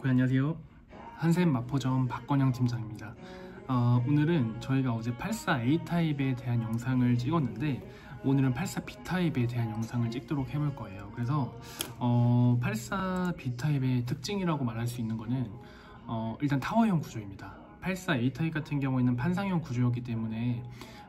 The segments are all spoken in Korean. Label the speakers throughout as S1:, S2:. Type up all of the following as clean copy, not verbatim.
S1: 안녕하세요. 한샘 마포점 박건영 팀장입니다. 오늘은 저희가 어제 84A 타입에 대한 영상을 찍었는데 오늘은 84B 타입에 대한 영상을 찍도록 해볼 거예요. 그래서 84B 타입의 특징이라고 말할 수 있는 거는 일단 타워형 구조입니다. 84A 타입 같은 경우에는 판상형 구조였기 때문에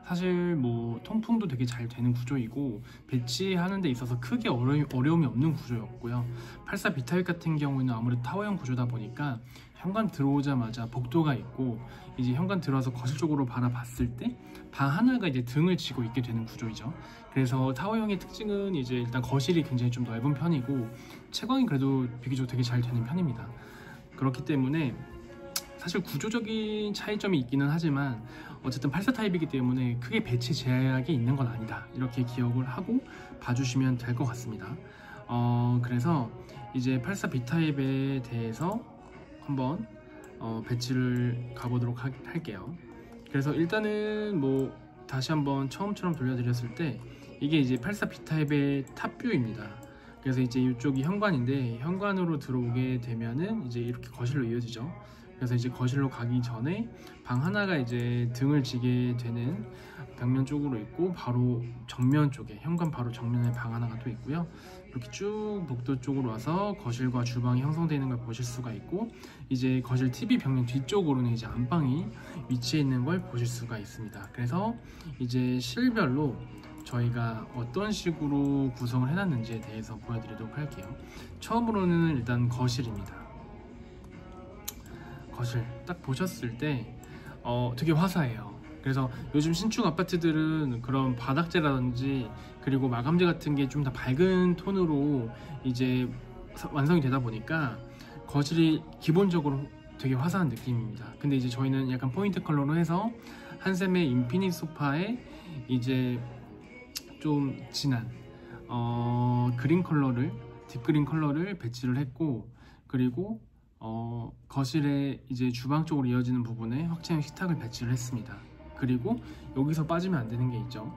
S1: 사실 뭐 통풍도 되게 잘 되는 구조이고 배치하는 데 있어서 크게 어려움이 없는 구조였고요. 84B 타입 같은 경우에는 아무래도 타워형 구조다 보니까 현관 들어오자마자 복도가 있고 이제 현관 들어와서 거실 쪽으로 바라봤을 때 방 하나가 이제 등을 지고 있게 되는 구조이죠. 그래서 타워형의 특징은 이제 일단 거실이 굉장히 좀 넓은 편이고 채광이 그래도 비교적 되게 잘 되는 편입니다. 그렇기 때문에 사실 구조적인 차이점이 있기는 하지만 어쨌든 84 타입이기 때문에 크게 배치 제약이 있는 건 아니다, 이렇게 기억을 하고 봐주시면 될 것 같습니다. 그래서 이제 84B 타입에 대해서 한번 배치를 가보도록 할게요. 그래서 일단은 뭐 다시 한번 처음처럼 돌려드렸을 때 이게 이제 84B 타입의 탑뷰입니다. 그래서 이제 이쪽이 현관인데 현관으로 들어오게 되면은 이제 이렇게 거실로 이어지죠. 그래서 이제 거실로 가기 전에 방 하나가 이제 등을 지게 되는 벽면 쪽으로 있고 바로 정면 쪽에 현관 바로 정면에 방 하나가 또 있고요. 이렇게 쭉 복도 쪽으로 와서 거실과 주방이 형성되는 걸 보실 수가 있고 이제 거실 TV 벽면 뒤쪽으로는 이제 안방이 위치해 있는 걸 보실 수가 있습니다. 그래서 이제 실별로 저희가 어떤 식으로 구성을 해놨는지에 대해서 보여드리도록 할게요. 처음으로는 일단 거실입니다. 거실 딱 보셨을 때 되게 화사해요. 그래서 요즘 신축 아파트들은 그런 바닥재라든지 그리고 마감재 같은 게 좀 더 밝은 톤으로 이제 완성이 되다 보니까 거실이 기본적으로 되게 화사한 느낌입니다. 근데 이제 저희는 약간 포인트 컬러로 해서 한샘의 인피니트 소파에 이제 좀 진한 그린 컬러를, 딥그린 컬러를 배치를 했고, 그리고 거실에 이제 주방 쪽으로 이어지는 부분에 확장형 식탁을 배치를 했습니다. 그리고 여기서 빠지면 안 되는 게 있죠.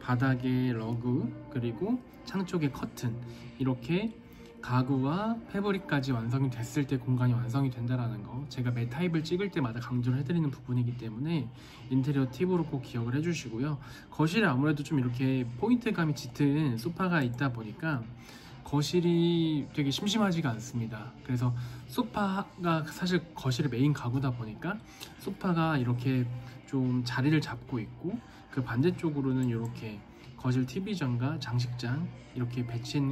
S1: 바닥에 러그, 그리고 창 쪽에 커튼, 이렇게 가구와 패브릭까지 완성이 됐을 때 공간이 완성이 된다는 거 제가 매 타입을 찍을 때마다 강조를 해드리는 부분이기 때문에 인테리어 팁으로 꼭 기억을 해주시고요. 거실에 아무래도 좀 이렇게 포인트감이 짙은 소파가 있다 보니까 거실이 되게 심심하지가 않습니다. 그래서 소파가 사실 거실의 메인 가구다 보니까 소파가 이렇게 좀 자리를 잡고 있고 그 반대쪽으로는 이렇게 거실 TV장과 장식장 이렇게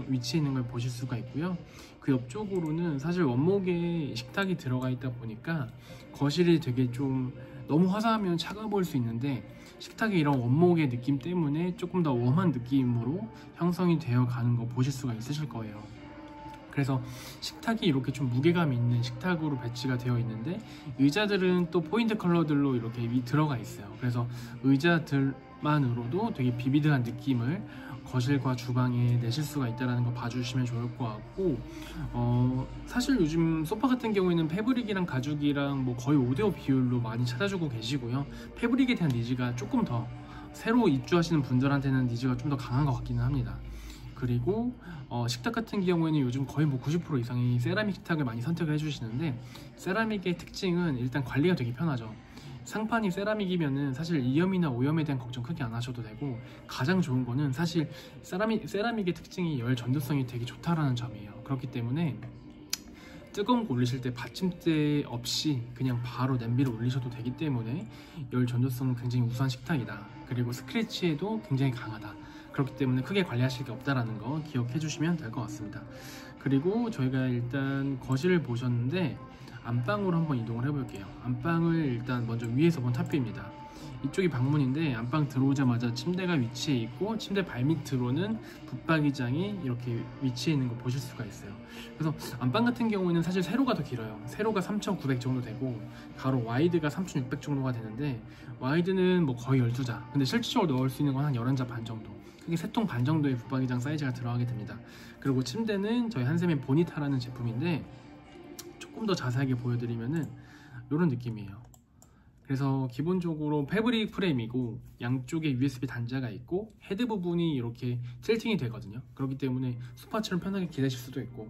S1: 위치해 있는 걸 보실 수가 있고요. 그 옆쪽으로는 사실 원목에 식탁이 들어가 있다 보니까 거실이 되게 좀 너무 화사하면 차가워 보일 수 있는데 식탁의 이런 원목의 느낌 때문에 조금 더 웜한 느낌으로 형성이 되어 가는 거 보실 수가 있으실 거예요. 그래서 식탁이 이렇게 좀 무게감 있는 식탁으로 배치가 되어 있는데 의자들은 또 포인트 컬러들로 이렇게 들어가 있어요. 그래서 의자들만으로도 되게 비비드한 느낌을 거실과 주방에 내실 수가 있다는 거 봐주시면 좋을 것 같고, 사실 요즘 소파 같은 경우에는 패브릭이랑 가죽이랑 뭐 거의 5대5 비율로 많이 찾아주고 계시고요. 패브릭에 대한 니즈가 조금 더 새로 입주하시는 분들한테는 니즈가 좀 더 강한 것 같기는 합니다. 그리고 식탁 같은 경우에는 요즘 거의 뭐 90% 이상이 세라믹 식탁을 많이 선택을 해주시는데 세라믹의 특징은 일단 관리가 되게 편하죠. 상판이 세라믹이면은 사실 이염이나 오염에 대한 걱정 크게 안 하셔도 되고, 가장 좋은 거는 사실 세라믹의 특징이 열 전도성이 되게 좋다라는 점이에요. 그렇기 때문에 뜨거운 거 올리실 때 받침대 없이 그냥 바로 냄비를 올리셔도 되기 때문에 열 전도성은 굉장히 우수한 식탁이다. 그리고 스크래치에도 굉장히 강하다. 그렇기 때문에 크게 관리하실 게 없다라는 거 기억해 주시면 될 것 같습니다. 그리고 저희가 일단 거실을 보셨는데 안방으로 한번 이동을 해볼게요. 안방을 일단 먼저 위에서 본 탑뷰입니다. 이쪽이 방문인데 안방 들어오자마자 침대가 위치해 있고 침대 발밑으로는 붙박이장이 이렇게 위치해 있는 거 보실 수가 있어요. 그래서 안방 같은 경우에는 사실 세로가 더 길어요. 세로가 3,900 정도 되고 가로 와이드가 3,600 정도가 되는데 와이드는 뭐 거의 12자, 근데 실질적으로 넣을 수 있는 건 한 11자 반 정도, 크게 3통 반 정도의 붙박이장 사이즈가 들어가게 됩니다. 그리고 침대는 저희 한샘의 보니타라는 제품인데 조금 더 자세하게 보여드리면은 이런 느낌이에요. 그래서 기본적으로 패브릭 프레임이고 양쪽에 USB 단자가 있고 헤드 부분이 이렇게 틸팅이 되거든요. 그렇기 때문에 소파처럼 편하게 기대실 수도 있고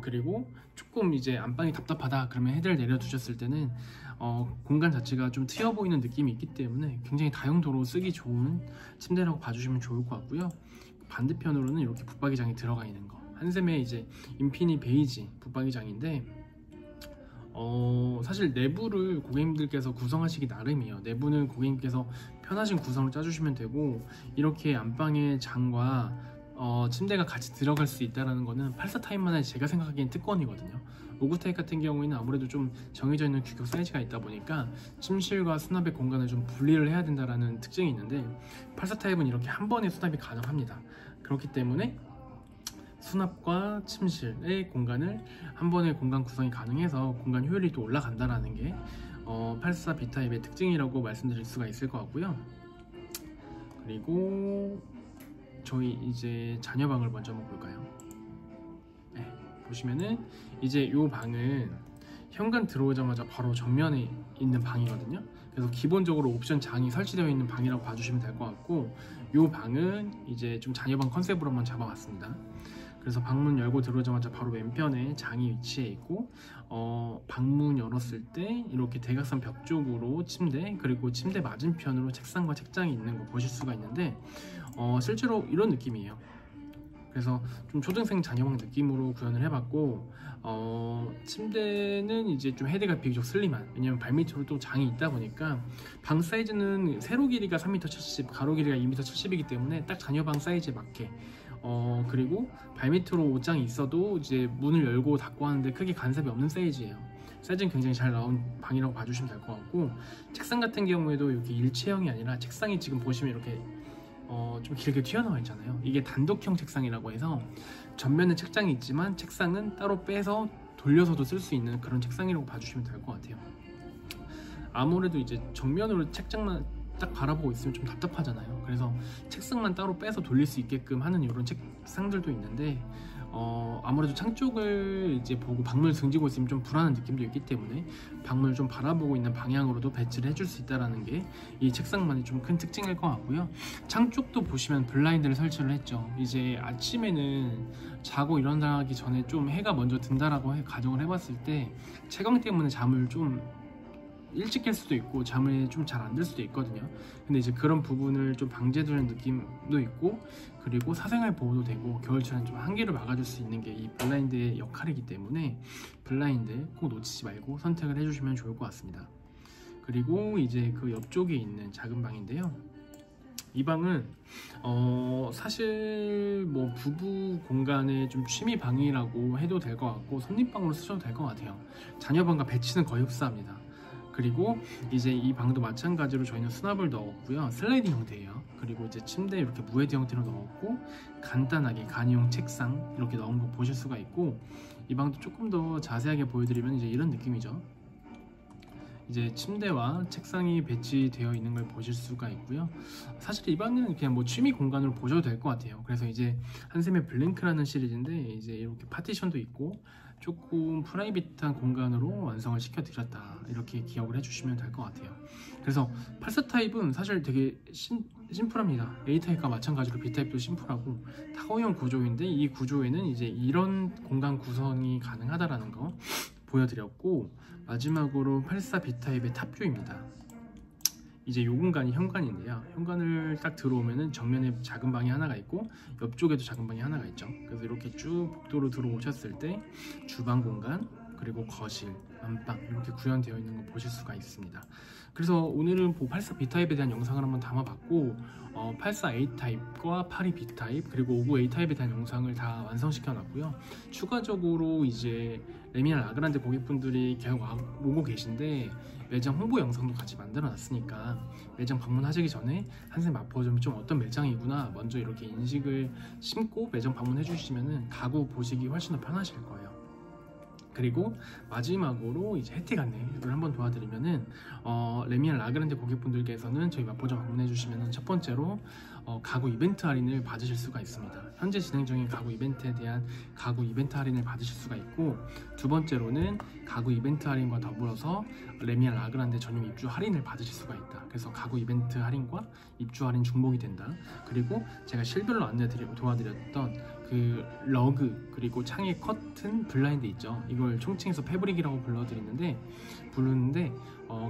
S1: 그리고 조금 이제 안방이 답답하다 그러면 헤드를 내려두셨을 때는 공간 자체가 좀 트여 보이는 느낌이 있기 때문에 굉장히 다용도로 쓰기 좋은 침대라고 봐주시면 좋을 것 같고요. 반대편으로는 이렇게 붙박이장이 들어가 있는 거, 한샘의 이제 인피니 베이지 붙박이장인데 사실 내부를 고객님들께서 구성하시기 나름이에요. 내부는 고객님께서 편하신 구성을 짜주시면 되고, 이렇게 안방의 장과 침대가 같이 들어갈 수 있다는 거는 84 타입만의 제가 생각하기엔 특권이거든요. 59 타입 같은 경우에는 아무래도 좀 정해져 있는 규격 사이즈가 있다 보니까 침실과 수납의 공간을 좀 분리를 해야 된다는 특징이 있는데, 84 타입은 이렇게 한 번에 수납이 가능합니다. 그렇기 때문에 수납과 침실의 공간을 한 번에 공간 구성이 가능해서 공간 효율이 또 올라간다는 게 84 B타입의 특징이라고 말씀드릴 수가 있을 것 같고요. 그리고 저희 이제 자녀방을 먼저 한번 볼까요? 네, 보시면은 이제 이 방은 현관 들어오자마자 바로 정면에 있는 방이거든요. 그래서 기본적으로 옵션 장이 설치되어 있는 방이라고 봐주시면 될 것 같고, 이 방은 이제 좀 자녀방 컨셉으로 한번 잡아봤습니다. 그래서 방문 열고 들어오자마자 바로 왼편에 장이 위치해 있고, 방문 열었을 때 이렇게 대각선 벽 쪽으로 침대, 그리고 침대 맞은편으로 책상과 책장이 있는 거 보실 수가 있는데, 실제로 이런 느낌이에요. 그래서 좀 초등생 자녀방 느낌으로 구현을 해봤고, 침대는 이제 좀 헤드가 비교적 슬림한, 왜냐면 발밑으로 또 장이 있다 보니까 방 사이즈는 세로 길이가 3m 70, 가로 길이가 2m 70이기 때문에 딱 자녀방 사이즈에 맞게, 그리고 발밑으로 옷장이 있어도 이제 문을 열고 닫고 하는데 크게 간섭이 없는 사이즈예요. 사이즈는 굉장히 잘 나온 방이라고 봐주시면 될 것 같고, 책상 같은 경우에도 이렇게 일체형이 아니라 책상이 지금 보시면 이렇게 좀 길게 튀어나와 있잖아요. 이게 단독형 책상이라고 해서 전면에 책장이 있지만 책상은 따로 빼서 돌려서도 쓸 수 있는 그런 책상이라고 봐주시면 될 것 같아요. 아무래도 이제 정면으로 책장만 딱 바라보고 있으면 좀 답답하잖아요. 그래서 책상만 따로 빼서 돌릴 수 있게끔 하는 이런 책상들도 있는데, 아무래도 창 쪽을 이제 보고 방문을 등지고 있으면 좀 불안한 느낌도 있기 때문에 방문을 좀 바라보고 있는 방향으로도 배치를 해줄 수 있다는 게 이 책상만의 좀 큰 특징일 것 같고요. 창 쪽도 보시면 블라인드를 설치를 했죠. 이제 아침에는 자고 일어나기 전에 좀 해가 먼저 든다라고 가정을 해봤을 때 채광 때문에 잠을 좀 일찍 깰 수도 있고 잠을 좀 잘 안 들 수도 있거든요. 근데 이제 그런 부분을 좀 방지해주는 느낌도 있고, 그리고 사생활 보호도 되고 겨울철엔 좀 한기를 막아줄 수 있는 게 이 블라인드의 역할이기 때문에 블라인드 꼭 놓치지 말고 선택을 해주시면 좋을 것 같습니다. 그리고 이제 그 옆쪽에 있는 작은 방인데요. 이 방은 사실 뭐 부부 공간의 좀 취미 방이라고 해도 될 것 같고, 손님방으로 쓰셔도 될 것 같아요. 자녀방과 배치는 거의 흡사합니다. 그리고 이제 이 방도 마찬가지로 저희는 수납을 넣었고요. 슬라이딩 형태예요. 그리고 이제 침대 이렇게 무헤드 형태로 넣었고, 간단하게 간이용 책상 이렇게 넣은 거 보실 수가 있고, 이 방도 조금 더 자세하게 보여드리면 이제 이런 느낌이죠. 이제 침대와 책상이 배치되어 있는 걸 보실 수가 있고요. 사실 이 방은 그냥 뭐 취미 공간으로 보셔도 될 것 같아요. 그래서 이제 한샘의 블링크라는 시리즈인데, 이제 이렇게 파티션도 있고 조금 프라이빗한 공간으로 완성을 시켜드렸다, 이렇게 기억을 해주시면 될 것 같아요. 그래서 84 타입은 사실 되게 심플합니다. A 타입과 마찬가지로 B 타입도 심플하고 타워형 구조인데, 이 구조에는 이제 이런 공간 구성이 가능하다라는 거 보여드렸고, 마지막으로 84 B타입의 탑뷰입니다. 이제 요 공간이 현관인데요. 현관을 딱 들어오면은 정면에 작은 방이 하나가 있고 옆쪽에도 작은 방이 하나가 있죠. 그래서 이렇게 쭉 복도로 들어오셨을 때 주방 공간, 그리고 거실, 안방 이렇게 구현되어 있는 거 보실 수가 있습니다. 그래서 오늘은 84 B타입에 대한 영상을 한번 담아봤고, 84 A타입과 82 B타입 그리고 59 A타입에 대한 영상을 다 완성시켜 놨고요. 추가적으로 이제 레미안 라그란데 고객분들이 계속 오고 계신데, 매장 홍보 영상도 같이 만들어 놨으니까 매장 방문하시기 전에 한샘 마포점이 좀 어떤 매장이구나 먼저 이렇게 인식을 심고 매장 방문해 주시면은 가구 보시기 훨씬 더 편하실 거예요. 그리고 마지막으로 이제 혜택 안내를 한번 도와드리면은, 레미안 라그란데 고객분들께서는 저희 마포점 방문해 주시면은 첫 번째로 가구 이벤트 할인을 받으실 수가 있습니다. 현재 진행 중인 가구 이벤트에 대한 가구 이벤트 할인을 받으실 수가 있고, 두 번째로는 가구 이벤트 할인과 더불어서 레미안 라그란데 전용 입주 할인을 받으실 수가 있다. 그래서 가구 이벤트 할인과 입주 할인 중복이 된다. 그리고 제가 실별로 도와드렸던 그 러그 그리고 창에 커튼 블라인드 있죠. 이걸 총칭해서 패브릭이라고 부르는데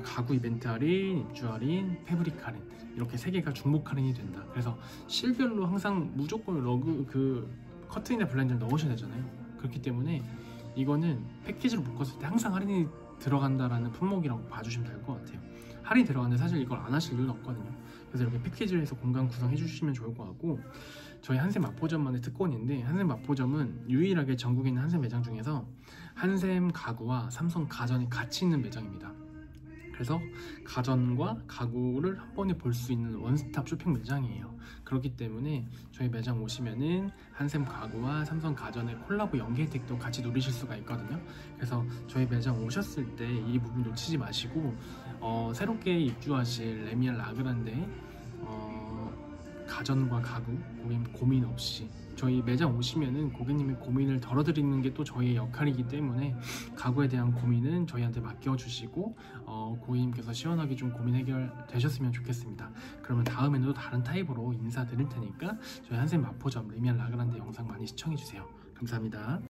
S1: 가구 이벤트 할인, 입주 할인, 패브릭 할인 이렇게 세 개가 중복 할인이 된다. 그래서 실별로 항상 무조건 러그 그 커튼이나 블라인드를 넣으셔야 되잖아요. 그렇기 때문에 이거는 패키지로 묶었을 때 항상 할인이 들어간다라는 품목이라고 봐주시면 될 것 같아요. 할인이 들어가는데 사실 이걸 안 하실 이유는 없거든요. 그래서 이렇게 패키지를 해서 공간 구성해 주시면 좋을 것 같고, 저희 한샘 마포점만의 특권인데, 한샘 마포점은 유일하게 전국에 있는 한샘 매장 중에서 한샘 가구와 삼성 가전이 같이 있는 매장입니다. 그래서 가전과 가구를 한 번에 볼 수 있는 원스톱 쇼핑 매장이에요. 그렇기 때문에 저희 매장 오시면은 한샘 가구와 삼성 가전의 콜라보 연계 혜택도 같이 누리실 수가 있거든요. 그래서 저희 매장 오셨을 때 이 부분 놓치지 마시고, 새롭게 입주하실 레미안 라그란데 가전과 가구 고민 없이 저희 매장 오시면은 고객님의 고민을 덜어드리는 게 또 저희의 역할이기 때문에 가구에 대한 고민은 저희한테 맡겨주시고 고객님께서 시원하게 좀 고민 해결되셨으면 좋겠습니다. 그러면 다음에는 또 다른 타입으로 인사드릴 테니까 저희 한샘 마포점 레미안 라그란데 영상 많이 시청해주세요. 감사합니다.